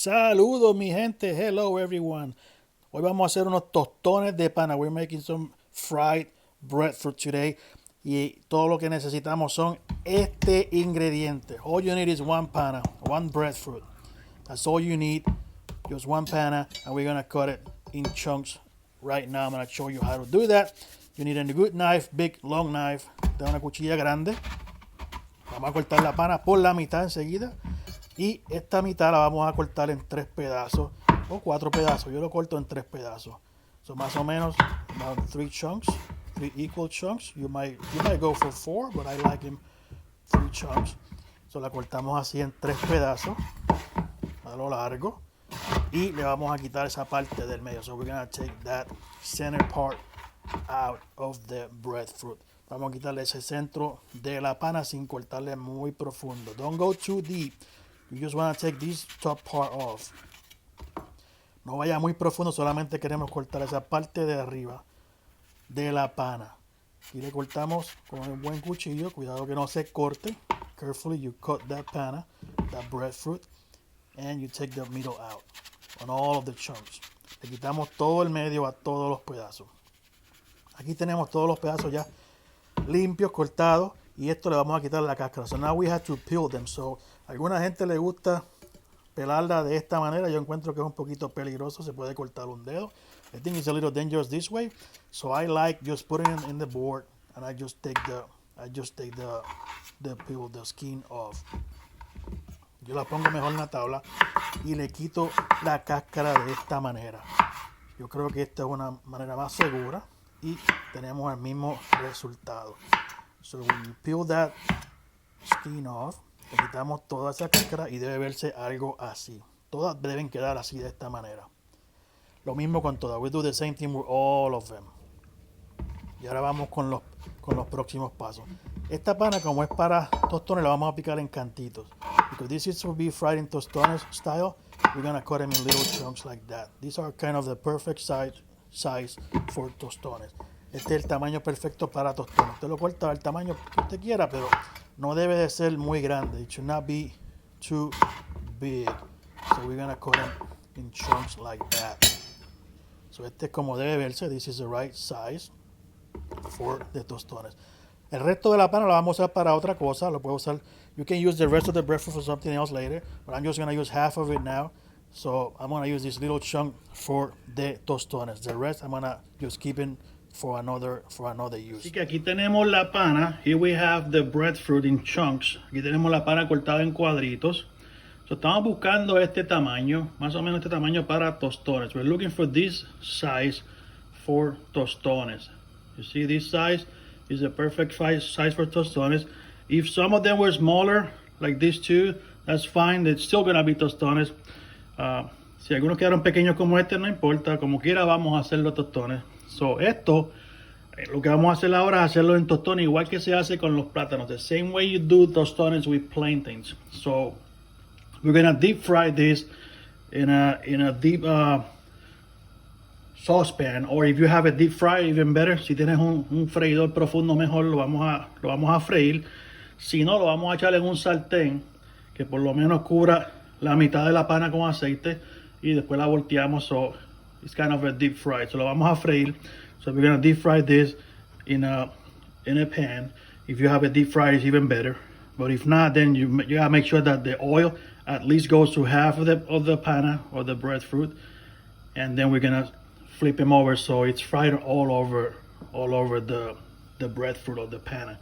Saludos mi gente, hello everyone. Hoy vamos a hacer unos tostones de pana. We're making some fried breadfruit today. Y todo lo que necesitamos son este ingrediente. All you need is one pana, one breadfruit. That's all you need. Just one pana, and we're gonna cut it in chunks right now. I'm gonna show you how to do that. You need a good knife, big, long knife. De una cuchilla grande. Vamos a cortar la pana por la mitad enseguida. Y esta mitad la vamos a cortar en 3 pedazos o 4 pedazos. Yo lo corto en 3 pedazos. So más o menos about 3 chunks, 3 equal chunks. You might go for 4, but I like them 3 chunks. So la cortamos así en 3 pedazos a lo largo. Y le vamos a quitar esa parte del medio. So we're going to take that center part out of the breadfruit. Vamos a quitarle ese centro de la pana sin cortarle muy profundo. Don't go too deep. You just want to take this top part off. No vaya muy profundo, solamente queremos cortar esa parte de arriba de la pana. Y le cortamos con un buen cuchillo. Cuidado que no se corte. Carefully you cut that pana, that breadfruit, and you take the middle out on all of the chunks. Le quitamos todo el medio a todos los pedazos. Aquí tenemos todos los pedazos ya limpios, cortados, y esto le vamos a quitar la cáscara. So now we have to peel them. So a alguna gente le gusta pelarla de esta manera. Yo encuentro que es un poquito peligroso, se puede cortar un dedo. I think it's a little dangerous this way. So I like just putting it in the board and I just take the peel, the skin off. Yo la pongo mejor en la tabla y le quito la cáscara de esta manera. Yo creo que esta es una manera más segura y tenemos el mismo resultado. So when you peel that skin off, le quitamos toda esa cáscara y debe verse algo así. Todas deben quedar así, de esta manera. Lo mismo con todas. We do the same thing with all of them. Y ahora vamos con los próximos pasos. Esta pana, como es para tostones, la vamos a picar en cantitos. Because this is to be fried in tostones style, we're going to cut them in little chunks like that. These are kind of the perfect size for tostones. Este es el tamaño perfecto para tostones. Usted lo corta al tamaño que usted quiera, pero no debe de ser muy grande. It should not be too big. So we're going to cut them in chunks like that. So este es como debe verse. This is the right size for the tostones. El resto de la pana la vamos a usar para otra cosa. Lo puedo usar. You can use the rest of the breadfruit for something else later. But I'm just going to use half of it now. So I'm going to use this little chunk for the tostones. The rest I'm going to just keep it for another use. Así que aquí tenemos la pana. Here we have the breadfruit in chunks. Aquí tenemos la pana cortada en cuadritos. So estamos buscando este tamaño, más o menos este tamaño para tostones. We're looking for this size for tostones. You see, this size is the perfect size for tostones. If some of them were smaller, like these two, that's fine. It's still gonna be tostones. Si algunos quedaron pequeños como este, no importa. Como quiera, vamos a hacer los tostones. So, esto, lo que vamos a hacer ahora es hacerlo en tostones, igual que se hace con los plátanos. The same way you do tostones with plantains. So, we're gonna deep fry this in a deep saucepan, or if you have a deep fry, even better. Si tienes un freidor profundo, mejor lo vamos a freír. Si no, lo vamos a echar en un sartén que por lo menos cubra la mitad de la pana con aceite y después la volteamos. So it's kind of a deep fry. So lo vamos a freír. So we're gonna deep fry this in a pan. If you have a deep fry, it's even better. But if not, then you gotta make sure that the oil at least goes to half of the pana or the breadfruit, and then we're gonna flip them over so it's fried all over the breadfruit or the pana.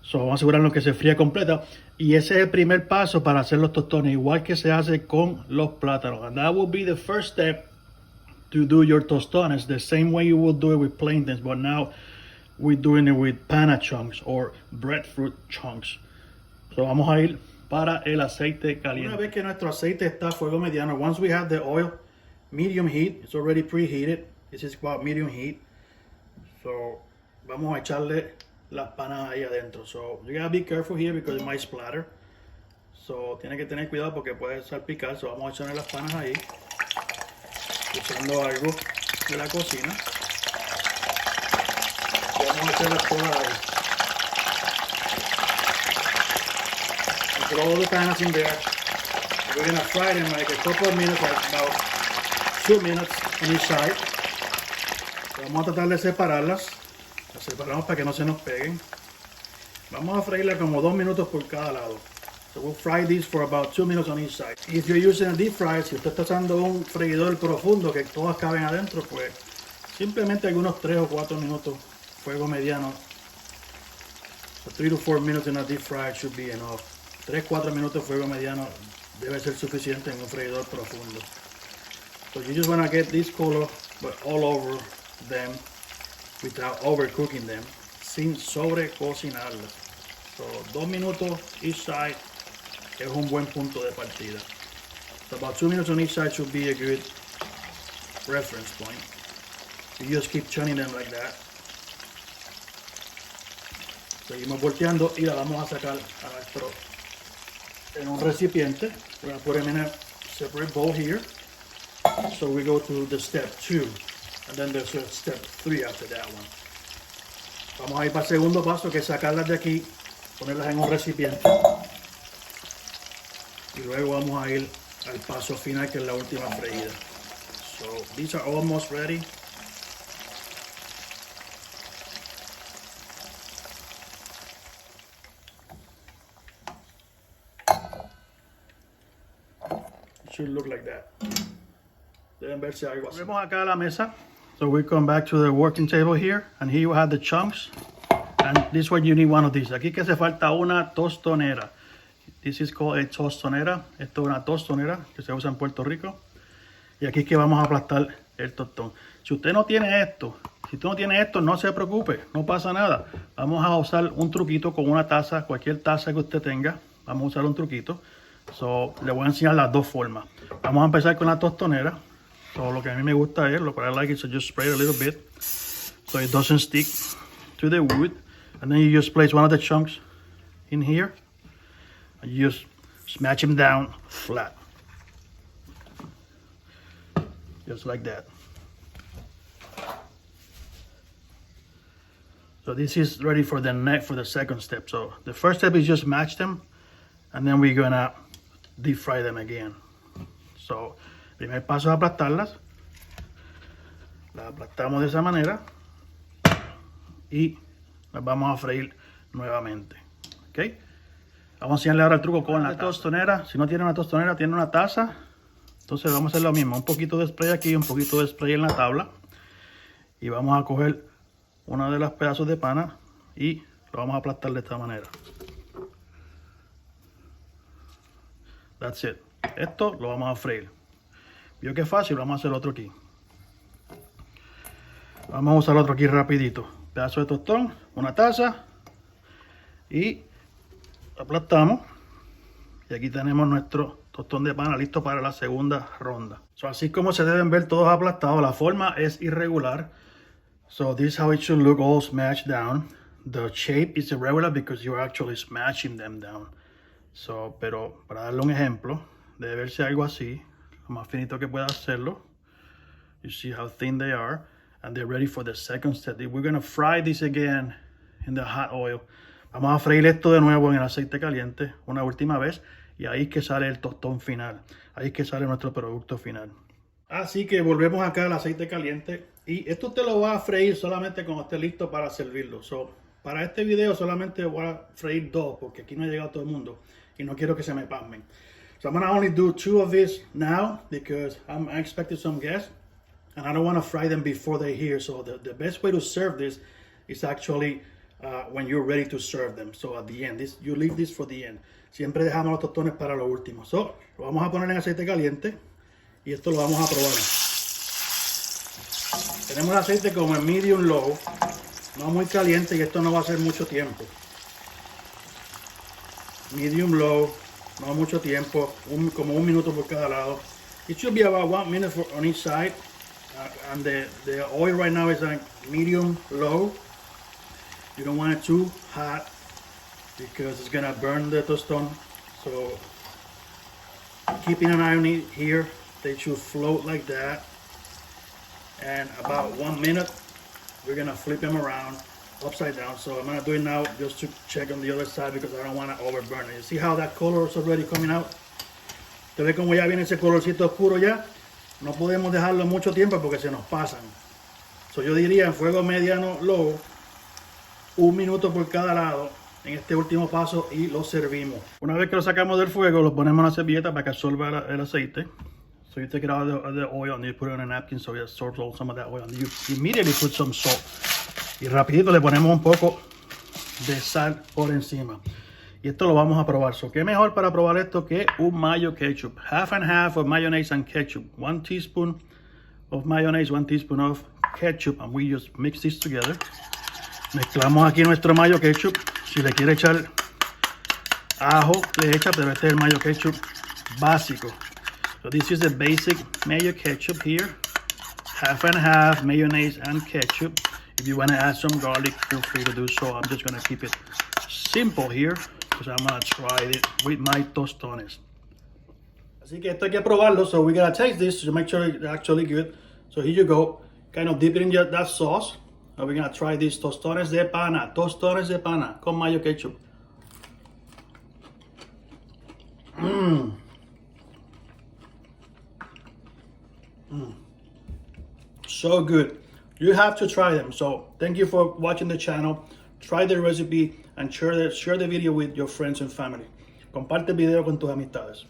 So vamos a asegurarnos que se fría completa, y ese es el primer paso para hacer los tostones, igual que se hace con los plátanos. And that will be the first step to do your tostones, the same way you will do it with plantains, but now we're doing it with pana chunks or breadfruit chunks. So vamos a ir para el aceite caliente. Una vez que nuestro aceite está a fuego mediano, once we have the oil medium heat, it's already preheated. This is about medium heat. So vamos a echarle las panas ahí adentro. So you gotta be careful here because it might splatter. So tiene que tener cuidado porque puede salpicar. So vamos a echarle las panas ahí, usando algo de la cocina. Y vamos a echarlas todas ahí. Throw all the panas in there. We're gonna fry them like a couple of minutes, like about 2 minutes on each side. Vamos a tratar de separarlas. Las separamos para que no se nos peguen. Vamos a freírla como 2 minutos por cada lado. So we'll fry these for about 2 minutes on each side. If you're using a deep fryer, si usted está usando un freidor profundo que todas caben adentro, pues simplemente algunos 3 o 4 minutos, fuego mediano. So 3 to 4 minutes in a deep fryer should be enough. 3-4 minutos fuego mediano debe ser suficiente en un freidor profundo. So you just want to get this color but all over them without overcooking them, sin sobrecocinarlas. So 2 minutos each side es un buen punto de partida. So about 2 minutes on each side should be a good reference point. You just keep churning them like that. Seguimos volteando y la vamos a sacar a nuestro en un recipiente. We're going to put them in a separate bowl here. So we go to the step 2, and then there's a step 3 after that one. Vamos a ir para el segundo paso, que es sacarlas de aquí, ponerlas en un recipiente. Y luego vamos a ir al paso final, que es la última freída. So these are almost ready. It should look like that. Deben verse algo así. Volvemos acá a la mesa. So we come back to the working table here, and here you have the chunks. And this is what you need one of these. Aquí que hace falta una tostonera. This is called a tostonera. Esto es una tostonera que se usa en Puerto Rico. Y aquí es que vamos a aplastar el tostón. Si usted no tiene esto, no se preocupe, no pasa nada. Vamos a usar un truquito con una taza, cualquier taza que usted tenga. Vamos a usar un truquito. So, le voy a enseñar las dos formas. Vamos a empezar con la tostonera. So, lo que a mí me gusta es, lo que I like is to just spray it a little bit so it doesn't stick to the wood. And then you just place one of the chunks in here and you just smash them down flat. Just like that. So this is ready for the second step. So the first step is just match them, and then we're gonna deep fry them again. So primer paso es aplastarlas. Las aplastamos de esa manera y las vamos a freír nuevamente. ¿Ok? Vamos a enseñarle ahora el truco con la tostonera. Si no tiene una tostonera, tiene una taza. Entonces vamos a hacer lo mismo. Un poquito de spray aquí, un poquito de spray en la tabla. Y vamos a coger uno de los pedazos de pana y lo vamos a aplastar de esta manera. That's it. Esto lo vamos a freír. Vio que fácil, vamos a hacer otro aquí. Vamos a usar otro aquí rapidito. Pedazo de tostón, una taza y aplastamos. Y aquí tenemos nuestro tostón de pana listo para la segunda ronda. So, así como se deben ver todos aplastados, la forma es irregular. So this is how it should look, all smashed down. The shape is irregular because you're actually smashing them down. So, pero para darle un ejemplo, debe verse algo así, lo más finito que pueda hacerlo. You see how thin they are, and they're ready for the second step. We're going to fry this again in the hot oil. Vamos a freír esto de nuevo en el aceite caliente una última vez, y ahí es que sale el tostón final. Ahí es que sale nuestro producto final. Así que volvemos acá al aceite caliente, y esto usted lo va a freír solamente cuando esté listo para servirlo. So, para este video solamente voy a freír dos, porque aquí no ha llegado todo el mundo y no quiero que se me pasmen. So I'm going to only do 2 of these now because I'm expecting some guests and I don't want to fry them before they're here. So the best way to serve this is actually when you're ready to serve them. So at the end, you leave this for the end. Siempre dejamos los tostones para lo último. So lo vamos a poner en aceite caliente y esto lo vamos a probar. Tenemos el aceite como en medium low, no muy caliente, y esto no va a hacer mucho tiempo. Medium low, no mucho tiempo, como 1 minuto por cada lado. It should be about 1 minute on each side, and the oil right now is like medium low. You don't want it too hot because it's gonna burn the tostón. So keeping an eye on it here, they should float like that. And about 1 minute, we're gonna flip them around upside down. So I'm gonna do it now just to check on the other side because I don't want to overburn it. You see how that color is already coming out? Usted ve como ya viene ese colorcito oscuro ya. No podemos dejarlo mucho tiempo porque se nos pasan. So, yo diría en fuego mediano low, 1 minuto por cada lado en este último paso y lo servimos. Una vez que lo sacamos del fuego, lo ponemos en una servilleta para que absorba el aceite. So you take it out of the oil and you put it on a napkin so it absorbs all some of that oil. And you immediately put some salt. Y rapidito le ponemos un poco de sal por encima. Y esto lo vamos a probar. So, ¿qué mejor para probar esto que un mayo ketchup? Half and half of mayonnaise and ketchup. 1 teaspoon of mayonnaise, 1 teaspoon of ketchup. And we just mix this together. Mezclamos aquí nuestro mayo ketchup. Si le quiere echar ajo, le echa, pero este es el mayo ketchup básico. So this is the basic mayo ketchup here. Half and half mayonnaise and ketchup. If you want to add some garlic, feel free to do so. I'm just going to keep it simple here because I'm going to try it with my tostones. Así que esto hay que probarlo. So we're going to taste this to make sure it's actually good. So here you go. Kind of dip it in that sauce. And we're going to try these tostones de pana. Tostones de pana con mayo ketchup. So good. You have to try them. So thank you for watching the channel. Try the recipe and share the video with your friends and family. Comparte el video con tus amistades.